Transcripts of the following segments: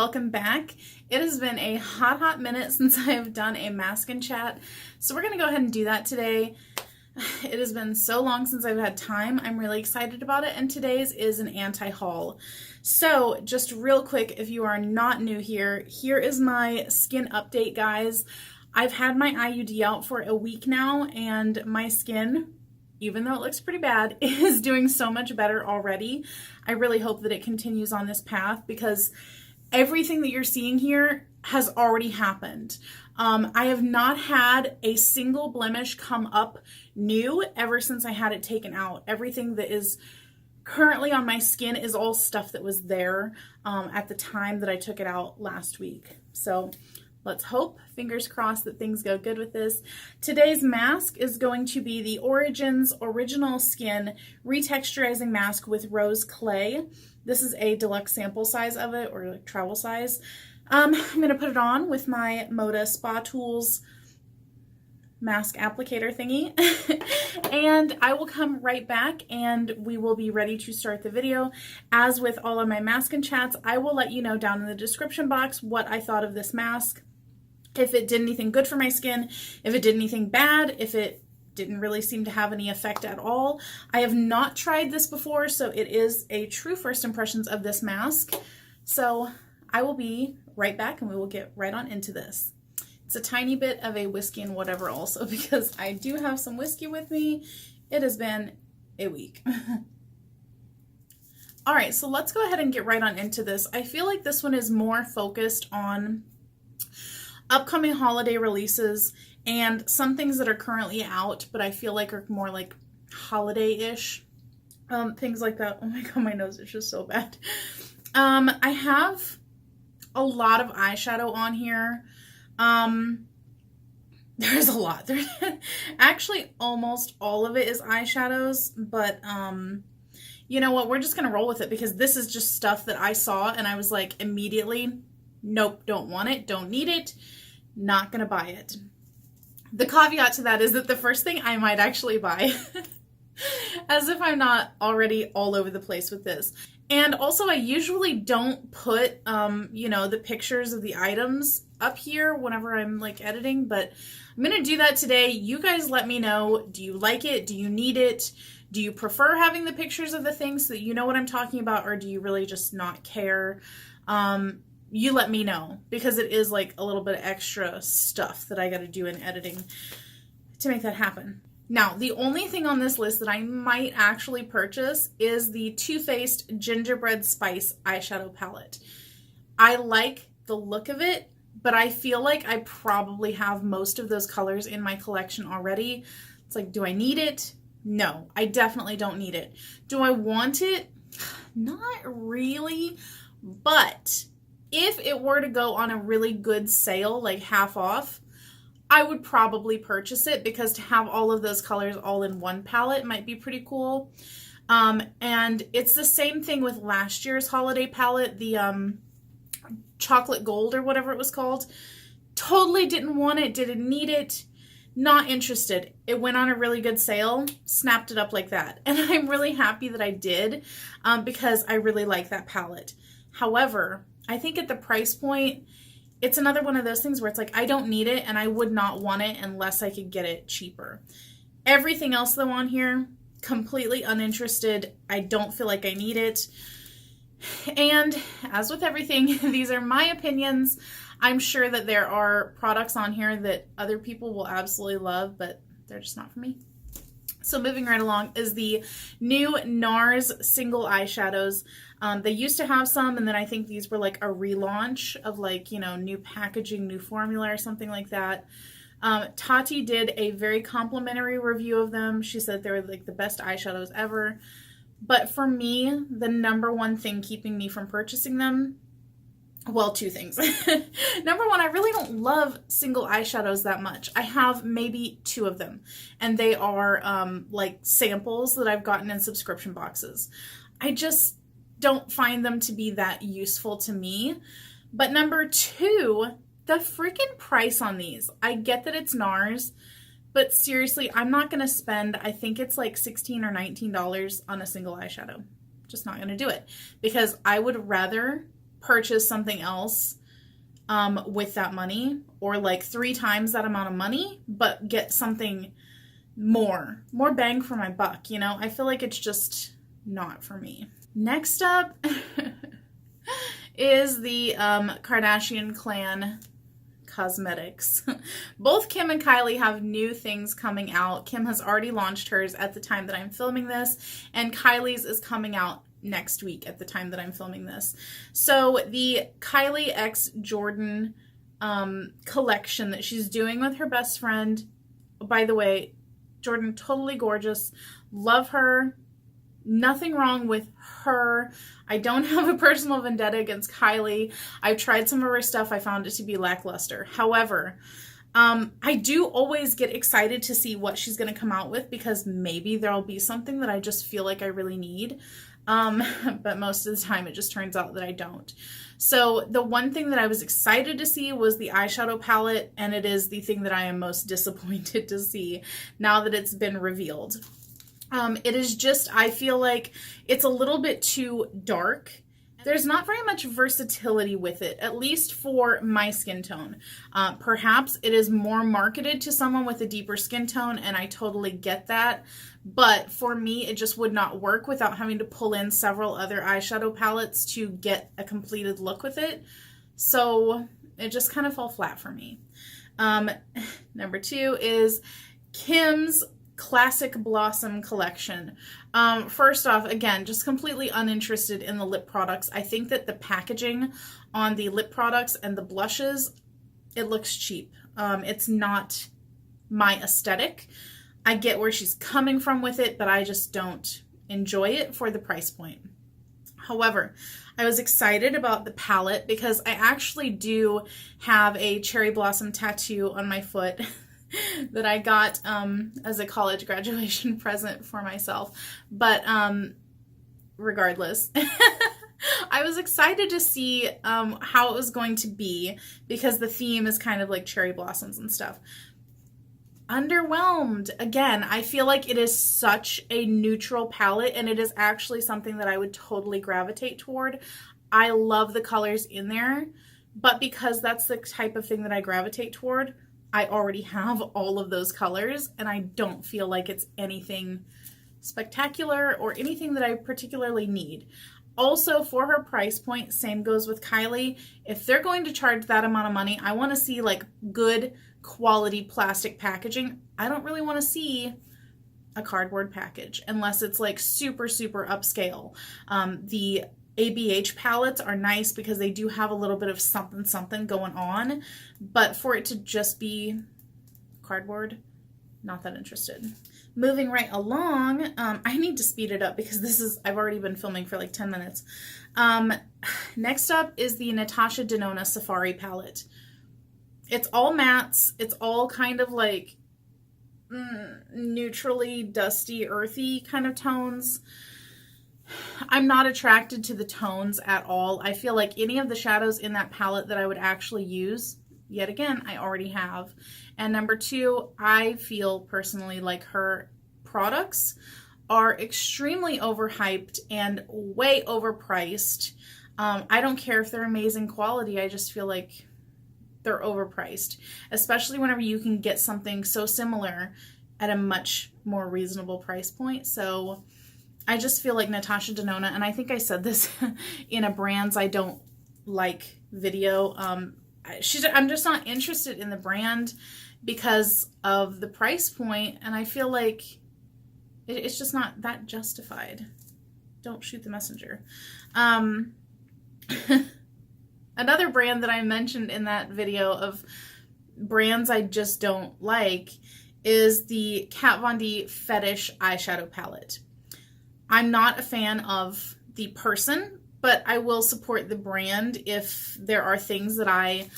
welcome back. It has been a hot minute since I have done a mask and chat, so we're going to go ahead and do that today. It has been so long since I've had time. I'm really excited about it, and today's is an anti-haul. So just real quick, if you are not new here, here is my skin update, guys. I've had my IUD out for a week now, and my skin, even though it looks pretty bad, is doing so much better already. I really hope that it continues on this path because everything that you're seeing here has already happened. I have not had a single blemish come up new ever since I had it taken out. Everything that is currently on my skin is all stuff that was there at the time that I took it out last week. So let's hope, fingers crossed, that things go good with this. Today's mask is going to be the Origins Original Skin Retexturizing Mask with Rose Clay. This is a deluxe sample size of it, or like travel size. I'm going to put it on with my Moda Spa Tools mask applicator thingy. And I will come right back and we will be ready to start the video. As with all of my mask and chats, I will let you know down in the description box what I thought of this mask. If it did anything good for my skin, if it did anything bad, if it didn't really seem to have any effect at all. I have not tried this before, so it is a true first impressions of this mask. So I will be right back and we will get right on into this. It's a tiny bit of a whiskey and whatever also because I do have some whiskey with me. It has been a week. All right, so let's go ahead and get right on into this. I feel like this one is more focused on upcoming holiday releases and some things that are currently out, but I feel like are more like holiday-ish. Things like that. Oh my god, my nose is just so bad. I have a lot of eyeshadow on here. There's a lot. Actually, almost all of it is eyeshadows, but you know what? We're just gonna roll with it because this is just stuff that I saw and I was like immediately, nope, don't want it, don't need it, not gonna buy it. The caveat to that is that the first thing I might actually buy, as if I'm not already all over the place with this. And also I usually don't put, you know, the pictures of the items up here whenever I'm like editing, but I'm gonna do that today. You guys let me know, do you like it? Do you need it? Do you prefer having the pictures of the things so that you know what I'm talking about, or do you really just not care? You let me know because it is like a little bit of extra stuff that I got to do in editing to make that happen. Now, the only thing on this list that I might actually purchase is the Too Faced Gingerbread Spice eyeshadow palette. I like the look of it, but I feel like I probably have most of those colors in my collection already. It's like, do I need it? No, I definitely don't need it. Do I want it? Not really, but if it were to go on a really good sale, like half off, I would probably purchase it because to have all of those colors all in one palette might be pretty cool. And it's the same thing with last year's holiday palette, the chocolate gold or whatever it was called. Totally didn't want it, didn't need it, not interested. It went on a really good sale, snapped it up like that. And I'm really happy that I did because I really like that palette. However, I think at the price point, it's another one of those things where it's like, I don't need it and I would not want it unless I could get it cheaper. Everything else though on here, completely uninterested. I don't feel like I need it. And as with everything, these are my opinions. I'm sure that there are products on here that other people will absolutely love, but they're just not for me. So moving right along is the new NARS single eyeshadows. They used to have some, and then I think these were like a relaunch of like, you know, new packaging, new formula or something like that. Tati did a very complimentary review of them. She said they were like the best eyeshadows ever. But for me, the number one thing keeping me from purchasing them, well, two things. Number one, I really don't love single eyeshadows that much. I have maybe two of them, and they are like samples that I've gotten in subscription boxes. I just don't find them to be that useful to me. But number two, the freaking price on these. I get that it's NARS, but seriously, I'm not going to spend, I think it's like $16 or $19 on a single eyeshadow. Just not going to do it because I would rather purchase something else with that money, or like 3 times that amount of money, but get something more bang for my buck, you know? I feel like it's just not for me. Next up is the Kardashian Clan cosmetics. Both Kim and Kylie have new things coming out. Kim has already launched hers at the time that I'm filming this, and Kylie's is coming out next week at the time that I'm filming this. So the Kylie x Jordan collection that she's doing with her best friend, by the way, Jordan, totally gorgeous, love her, nothing wrong with her. I don't have a personal vendetta against Kylie. I've tried some of her stuff. I found it to be lackluster. However, I do always get excited to see what she's going to come out with, because maybe there'll be something that I just feel like I really need. But most of the time it just turns out that I don't. So the one thing that I was excited to see was the eyeshadow palette, and it is the thing that I am most disappointed to see now that it's been revealed. It is just, I feel like it's a little bit too dark. There's not very much versatility with it, at least for my skin tone. Perhaps it is more marketed to someone with a deeper skin tone, and I totally get that. But for me, it just would not work without having to pull in several other eyeshadow palettes to get a completed look with it. So it just kind of fell flat for me. Number 2 is Kim's Classic Blossom collection. First off, again, just completely uninterested in the lip products. I think that the packaging on the lip products and the blushes, it looks cheap. It's not my aesthetic. I get where she's coming from with it, but I just don't enjoy it for the price point. However, I was excited about the palette because I actually do have a cherry blossom tattoo on my foot that I got as a college graduation present for myself. But regardless, I was excited to see how it was going to be, because the theme is kind of like cherry blossoms and stuff. Underwhelmed. Again, I feel like it is such a neutral palette, and it is actually something that I would totally gravitate toward. I love the colors in there, but because that's the type of thing that I gravitate toward, I already have all of those colors, and I don't feel like it's anything spectacular or anything that I particularly need. Also, for her price point, same goes with Kylie. If they're going to charge that amount of money, I want to see like good quality plastic packaging. I don't really want to see a cardboard package unless it's like super upscale. The ABH palettes are nice because they do have a little bit of something going on, but for it to just be cardboard, not that interested. Moving right along, I need to speed it up because I've already been filming for like 10 minutes. Next up is the Natasha Denona Safari palette. It's all mattes. It's all kind of like neutrally dusty, earthy kind of tones. I'm not attracted to the tones at all. I feel like any of the shadows in that palette that I would actually use, yet again, I already have. And number 2, I feel personally like her products are extremely overhyped and way overpriced. I don't care if they're amazing quality. I just feel like they're overpriced, especially whenever you can get something so similar at a much more reasonable price point. So I just feel like Natasha Denona, and I think I said this in a brands I don't like video, I'm just not interested in the brand because of the price point, and I feel like it's just not that justified. Don't shoot the messenger. Another brand that I mentioned in that video of brands I just don't like is the Kat Von D Fetish Eyeshadow Palette. I'm not a fan of the person, but I will support the brand if there are things that I,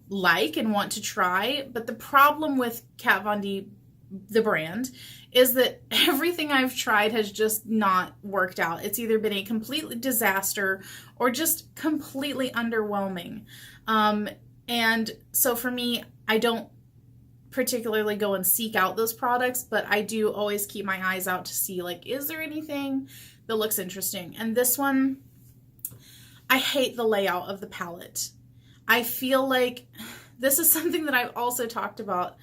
like and want to try. But the problem with Kat Von D, the brand, is that everything I've tried has just not worked out. It's either been a complete disaster or just completely underwhelming. And so for me, I don't particularly go and seek out those products, but I do always keep my eyes out to see, like, is there anything that looks interesting? And this one, I hate the layout of the palette. I feel like this is something that I've also talked about.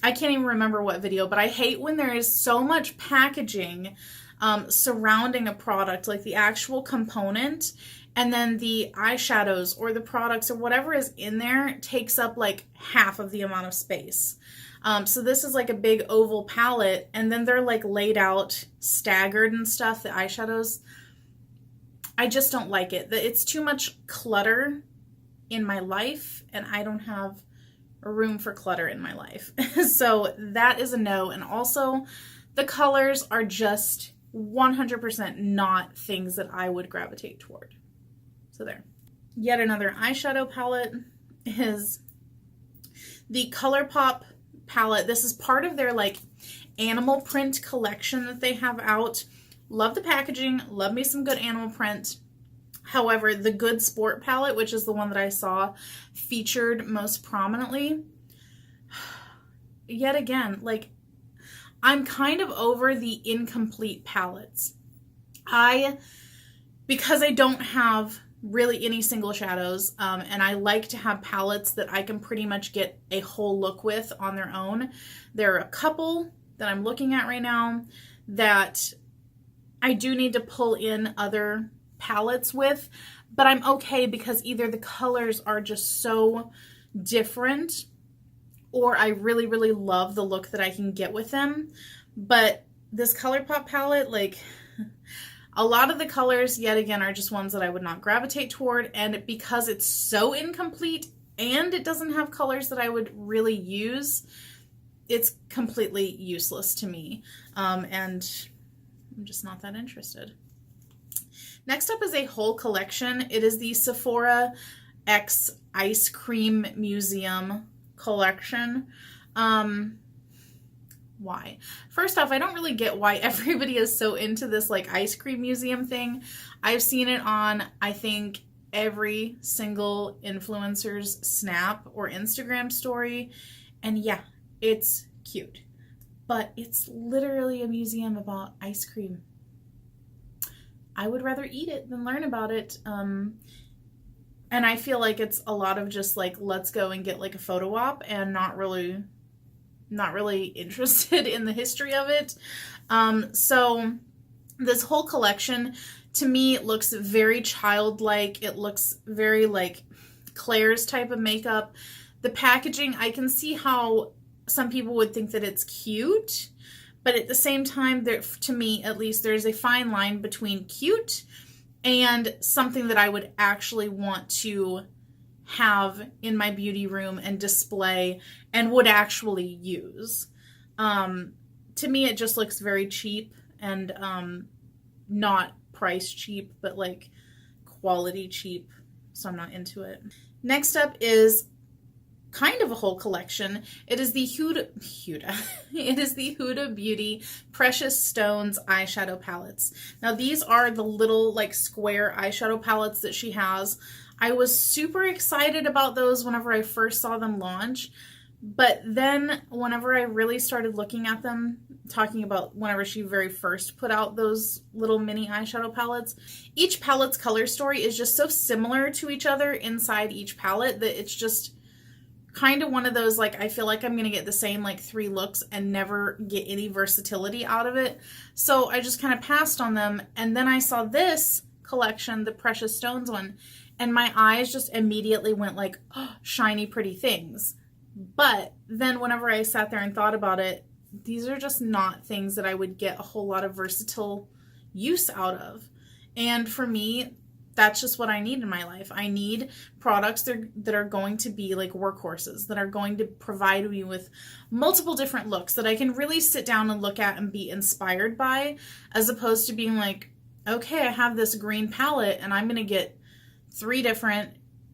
I can't even remember what video, but I hate when there is so much packaging surrounding a product, like the actual component, and then the eyeshadows or the products or whatever is in there takes up like half of the amount of space. So this is like a big oval palette, and then they're like laid out, staggered and stuff, the eyeshadows. I just don't like it. It's too much clutter in my life, and I don't have room for clutter in my life. So that is a no. And also the colors are just 100% not things that I would gravitate toward. So there. Yet another eyeshadow palette is the ColourPop palette. This is part of their like animal print collection that they have out. Love the packaging, love me some good animal print. However, the Good Sport palette, which is the one that I saw featured most prominently, yet again, like, I'm kind of over the incomplete palettes. Because I don't have really any single shadows, and I like to have palettes that I can pretty much get a whole look with on their own. There are a couple that I'm looking at right now that I do need to pull in other palettes with, but I'm okay because either the colors are just so different or I really, really love the look that I can get with them. But this ColourPop palette, like, a lot of the colors, yet again, are just ones that I would not gravitate toward, and because it's so incomplete and it doesn't have colors that I would really use, it's completely useless to me, and I'm just not that interested. Next up is a whole collection. It is the Sephora X Ice Cream Museum collection. Why? First off, I don't really get why everybody is so into this like ice cream museum thing. I've seen it on, I think, every single influencer's Snap or Instagram story. And yeah, it's cute. But it's literally a museum about ice cream. I would rather eat it than learn about it. And I feel like it's a lot of just like, let's go and get like a photo op and not really interested in the history of it. So this whole collection to me looks very childlike. It looks very like Claire's type of makeup. The packaging, I can see how some people would think that it's cute, but at the same time, there, to me at least, there's a fine line between cute and something that I would actually want to have in my beauty room and display and would actually use. To me, it just looks very cheap and not price cheap, but like quality cheap. So I'm not into it. Next up is kind of a whole collection. It is the It is the Huda Beauty Precious Stones eyeshadow palettes. Now these are the little like square eyeshadow palettes that she has. I was super excited about those whenever I first saw them launch, but then whenever I really started looking at them, talking about whenever she very first put out those little mini eyeshadow palettes, each palette's color story is just so similar to each other inside each palette that it's just kind of one of those, like, I feel like I'm going to get the same like 3 looks and never get any versatility out of it. So I just kind of passed on them. And then I saw this collection, the Precious Stones one, and my eyes just immediately went like, oh, shiny, pretty things. But then whenever I sat there and thought about it, these are just not things that I would get a whole lot of versatile use out of. And for me, that's just what I need in my life. I need products that are going to be like workhorses, that are going to provide me with multiple different looks that I can really sit down and look at and be inspired by, as opposed to being like, okay, I have this green palette and I'm going to get 3 different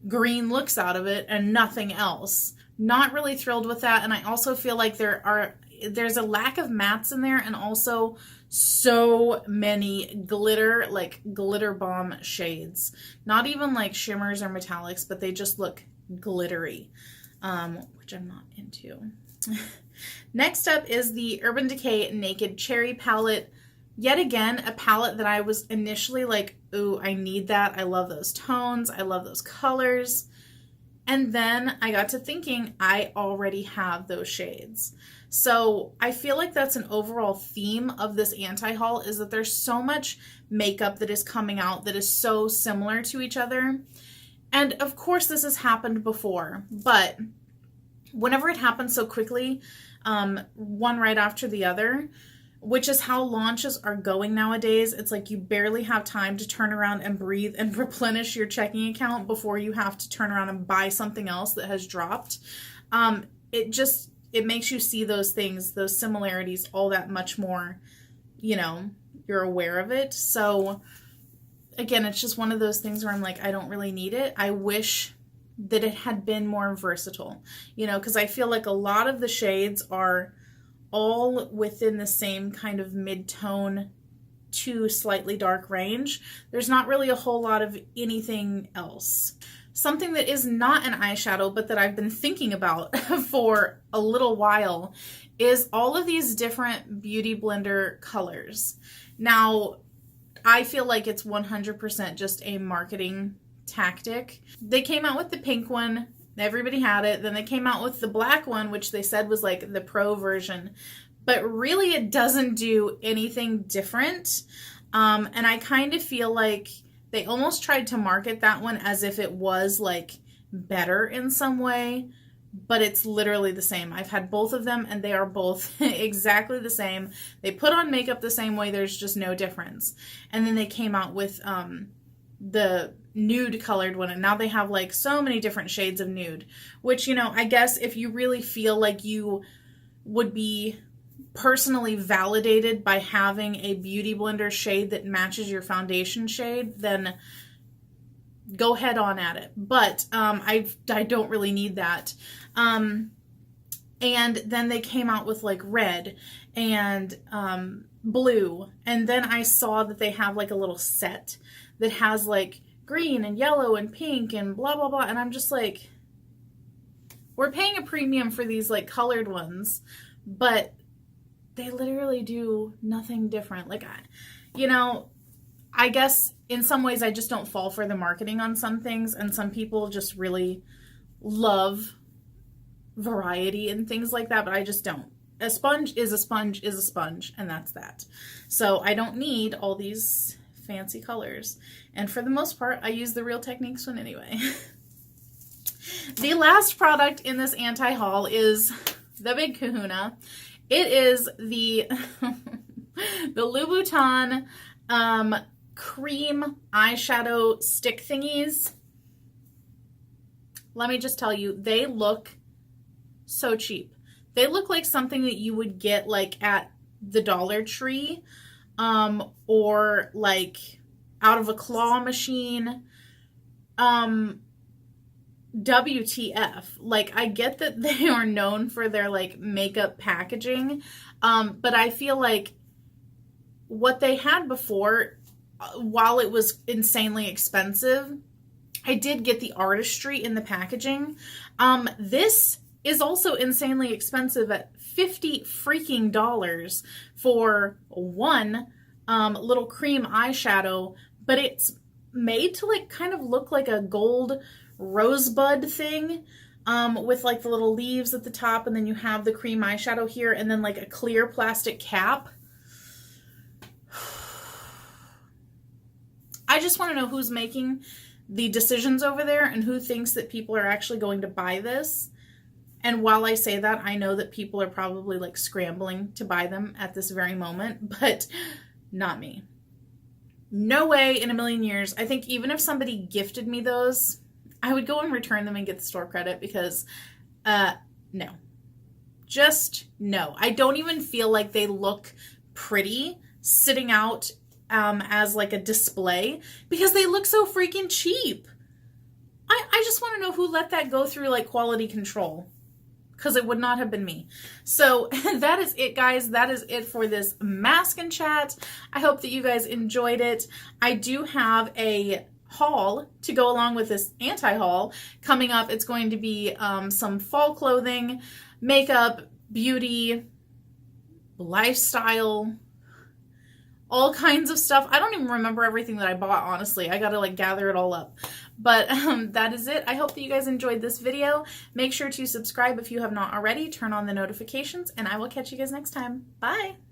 green looks out of it and nothing else. Not really thrilled with that. And I also feel like there's a lack of mattes in there, and also so many glitter bomb shades. Not even like shimmers or metallics, but they just look glittery, which I'm not into. Next up is the Urban Decay Naked Cherry palette. Yet again, a palette that I was initially like ooh, I need that. I love those tones. I love those colors. And then I got to thinking, I already have those shades. So I feel like that's an overall theme of this anti-haul, is that there's so much makeup that is coming out that is so similar to each other. And of course this has happened before, but whenever it happens so quickly, one right after the other, which is how launches are going nowadays. It's like you barely have time to turn around and breathe and replenish your checking account before you have to turn around and buy something else that has dropped. It makes you see those things, those similarities, all that much more, you know, you're aware of it. So again, it's just one of those things where I'm like, I don't really need it. I wish that it had been more versatile, you know, because I feel like a lot of the shades are all within the same kind of mid-tone to slightly dark range. There's not really a whole lot of anything else. Something that is not an eyeshadow, but that I've been thinking about for a little while, is all of these different Beauty Blender colors. Now, I feel like it's 100% just a marketing tactic. They came out with the pink one. Everybody had it. Then they came out with the black one, which they said was like the pro version. But really it doesn't do anything different. And I kind of feel like they almost tried to market that one as if it was like better in some way. But it's literally the same. I've had both of them and they are both exactly the same. They put on makeup the same way. There's just no difference. And then they came out with the nude colored one, and now they have like so many different shades of nude, which, you know, I guess if you really feel like you would be personally validated by having a Beauty Blender shade that matches your foundation shade, then go head on at it. But I don't really need that. And then they came out with like red and blue, and then I saw that they have like a little set that has like green and yellow and pink and blah, blah, blah. And I'm just like, we're paying a premium for these like colored ones, but they literally do nothing different. Like, you know, I guess in some ways I just don't fall for the marketing on some things, and some people just really love variety and things like that, but I just don't. A sponge is a sponge is a sponge, and that's that. So I don't need all these fancy colors. And for the most part, I use the Real Techniques one anyway. The last product in this anti-haul is the big kahuna. It is the the Louboutin cream eyeshadow stick thingies. Let me just tell you, they look so cheap. They look like something that you would get like at the Dollar Tree, or like out of a claw machine. WTF. Like, I get that they are known for their like makeup packaging, but I feel like what they had before, while it was insanely expensive, I did get the artistry in the packaging. This is also insanely expensive at $50 freaking dollars for one little cream eyeshadow, but it's made to like kind of look like a gold rosebud thing, with like the little leaves at the top, and then you have the cream eyeshadow here, and then like a clear plastic cap. I just want to know who's making the decisions over there and who thinks that people are actually going to buy this. And while I say that, I know that people are probably like scrambling to buy them at this very moment, but not me. No way in a million years. I think even if somebody gifted me those, I would go and return them and get the store credit, because no. Just no. I don't even feel like they look pretty sitting out as like a display, because they look so freaking cheap. I just want to know who let that go through like quality control, because it would not have been me. So that is it, guys. That is it for this mask and chat. I hope that you guys enjoyed it. I do have a haul to go along with this anti-haul coming up. It's going to be some fall clothing, makeup, beauty, lifestyle, all kinds of stuff. I don't even remember everything that I bought, honestly. I gotta like gather it all up. But that is it. I hope that you guys enjoyed this video. Make sure to subscribe if you have not already. Turn on the notifications, and I will catch you guys next time. Bye!